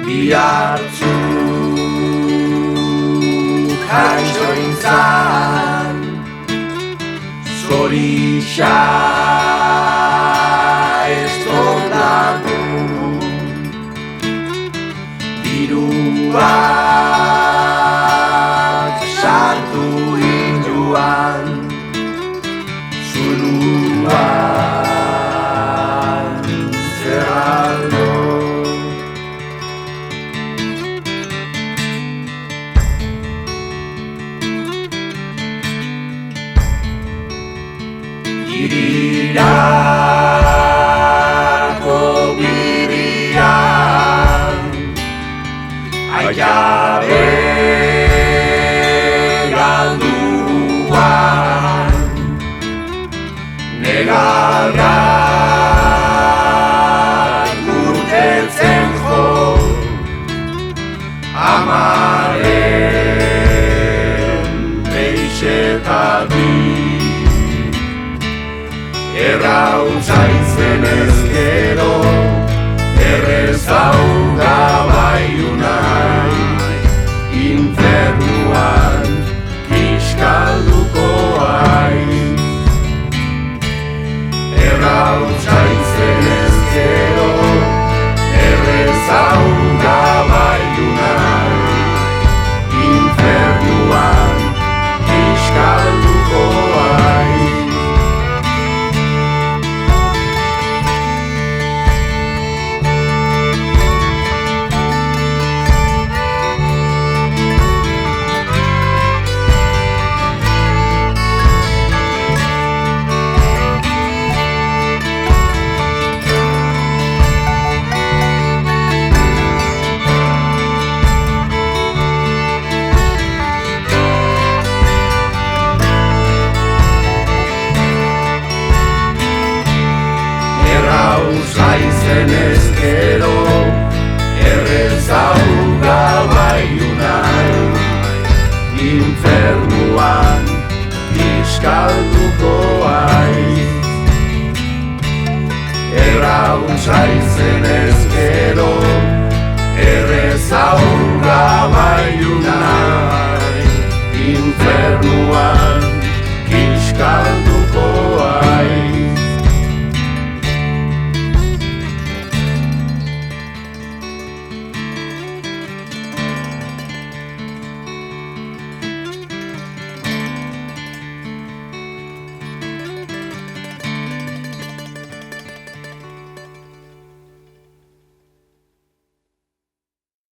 Bihartzu jaitxo intzan Zorixa ez tolatu Diruak sartu induan Zuluan zerraldo Irirako birian Aikabe galduan Negarrak urtetzen jo Amaren beixetatik Errautza izenez gero, errezau gabaiunai, infernuan kiskalduko aiz. Errautza izenez gero, errezau gabaiunai, infernuan kiskalduko aiz. Zaizenez gero, errezau gabaiunai, infernuan kiskalduko aiz. Erraun zaizenez gero,